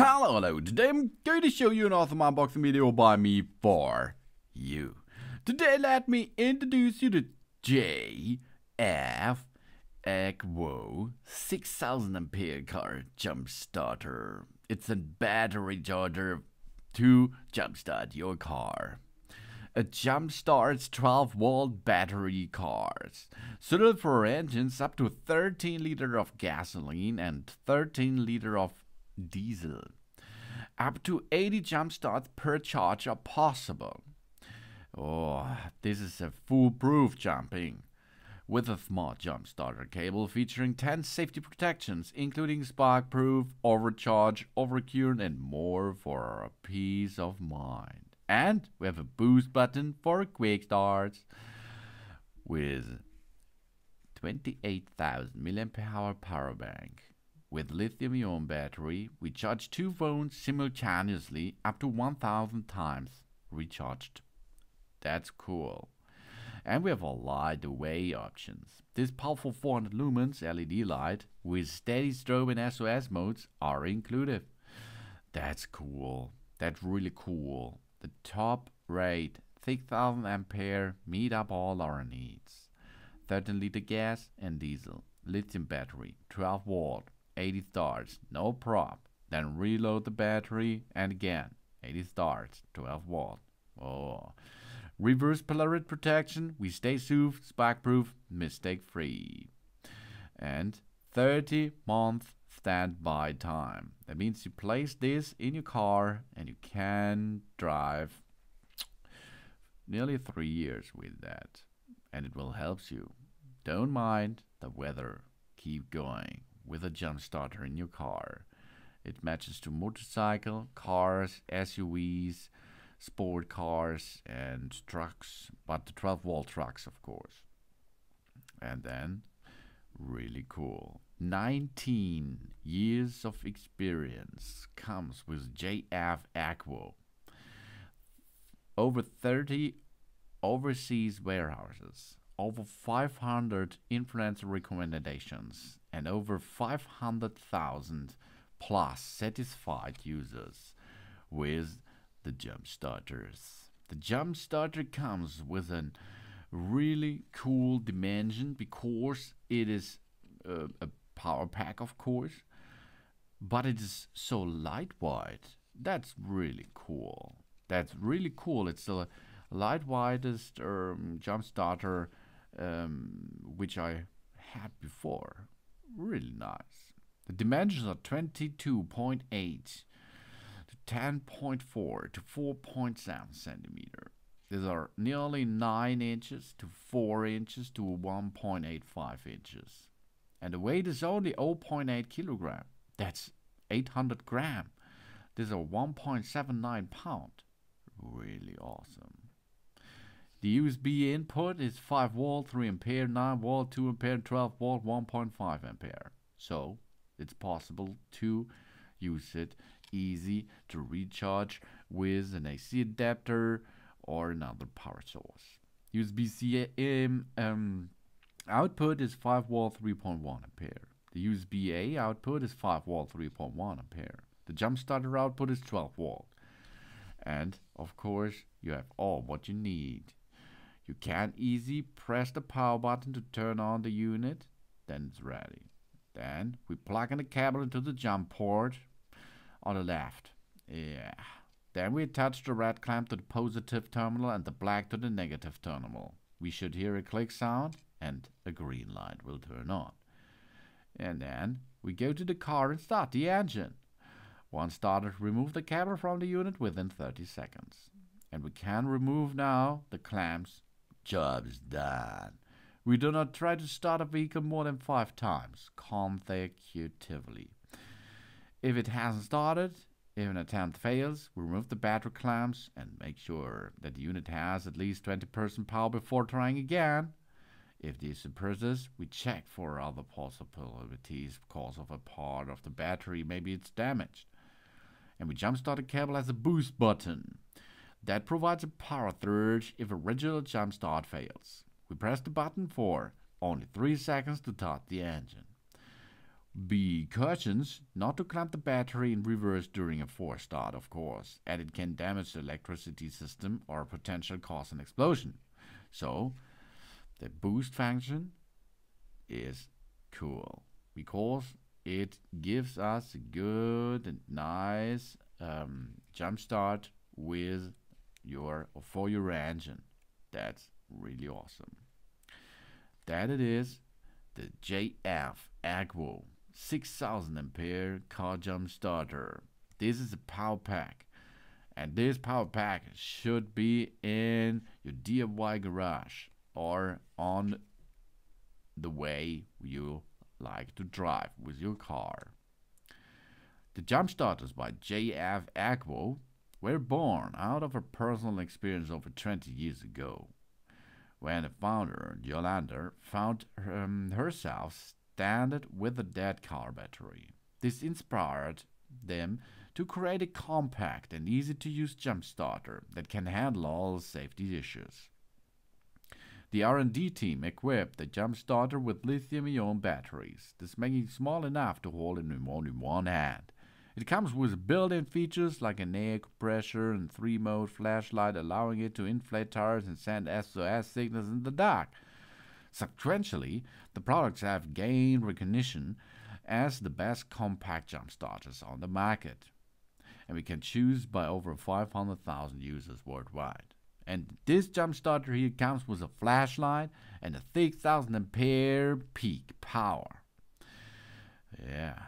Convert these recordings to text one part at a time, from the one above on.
Hello, today I'm going to show you an awesome unboxing video by me for you. Today let me introduce you to Jfegwo F40 6000A car jump starter. It's a battery charger to jumpstart your car. It jumpstarts 12-volt battery cars, suited for engines up to 13 liters of gasoline and 13 liters of diesel. Up to 80 jump starts per charge are possible. Oh, this is a foolproof jumping. With a smart jump starter cable featuring 10 safety protections, including spark-proof, overcharge, overcurrent, and more for a peace of mind. And we have a boost button for quick starts. With 28,000 mAh power bank. With lithium-ion battery, we charge 2 phones simultaneously up to 1,000 times recharged. That's cool. And we have a light away options. This powerful 400 lumens LED light with steady strobe and SOS modes are included. That's cool. That's really cool. The top rate 6,000 ampere meet up all our needs. 13 liter gas and diesel. Lithium battery, 12 volt, 80 starts, no prop. Then reload the battery and again, 80 starts, 12 volt. Oh. Reverse polarity protection, we stay soothed, spark-proof, mistake-free. And 30-month standby time. That means you place this in your car and you can drive nearly 3 years with that. And it will help you. Don't mind the weather. Keep going with a jump starter in your car. It matches to motorcycle, cars, SUVs, sport cars and trucks, but the 12-volt trucks, of course. And then, really cool, 19 years of experience comes with Jfegwo. Over 30 overseas warehouses, over 500 influencer recommendations, and over 500,000 plus satisfied users with the jump starters. The jump starter comes with a really cool dimension because it is a power pack, of course, but it is so lightweight. That's really cool. That's really cool. It's the lightweightest jump starter which I had before. Really nice. The dimensions are 22.8 to 10.4 to 4.7 centimeter. These are nearly 9 inches to 4 inches to 1.85 inches. And the weight is only 0.8 kilogram. That's 800 gram. These are 1.79 pound. Really awesome. The USB input is 5 volt, 3 ampere, 9 volt, 2 ampere, 12 volt, 1.5 ampere. So it's possible to use it easy to recharge with an AC adapter or another power source. USB-C output is 5 volt, 3.1 ampere. The USB-A output is 5 volt, 3.1 ampere. The jump starter output is 12 volt. And of course, you have all what you need. You can easily press the power button to turn on the unit, then it's ready. Then we plug in the cable into the jump port on the left. Yeah. Then we attach the red clamp to the positive terminal and the black to the negative terminal. We should hear a click sound and a green light will turn on. And then we go to the car and start the engine. Once started, remove the cable from the unit within 30 seconds. And we can remove now the clamps. Job's done. We do not try to start a vehicle more than 5 times consecutively. If it hasn't started, if an attempt fails, we remove the battery clamps and make sure that the unit has at least 20% power before trying again. If this suppresses, we check for other possibilities because of a part of the battery, maybe it's damaged. And we jumpstart the cable as a boost button. That provides a power surge if a original jump start fails. We press the button for only 3 seconds to start the engine. Be cautious not to clamp the battery in reverse during a forced start, of course, and it can damage the electricity system or potentially cause an explosion. So, the boost function is cool because it gives us a good and nice jump start with for your engine. That's really awesome. That it is the Jfegwo 6000A car jump starter. This is a power pack, and this power pack should be in your DIY garage or on the way you like to drive with your car. The jump starters by Jfegwo were born out of a personal experience over 20 years ago, when the founder, Yolanda, found herself stranded with a dead car battery. This inspired them to create a compact and easy-to-use jump starter that can handle all safety issues. The R&D team equipped the jump starter with lithium-ion batteries, this making it small enough to hold in one hand. It comes with built-in features like an air compressor and 3-mode flashlight, allowing it to inflate tires and send SOS signals in the dark. Subsequently, the products have gained recognition as the best compact jump starters on the market, and we can choose by over 500,000 users worldwide. And this jump starter here comes with a flashlight and a 6000A peak power. Yeah,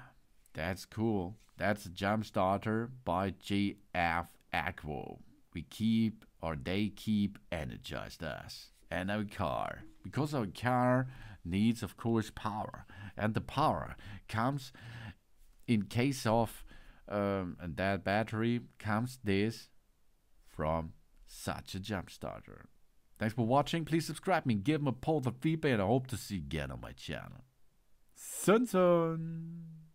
that's cool. That's a jump starter by Jfegwo. They keep energized us and our car, because our car needs, of course, power, and the power comes in case of and that battery comes this from such a jump starter. Thanks for watching. Please subscribe me, give me a positive feedback, and I hope to see you again on my channel. Sun.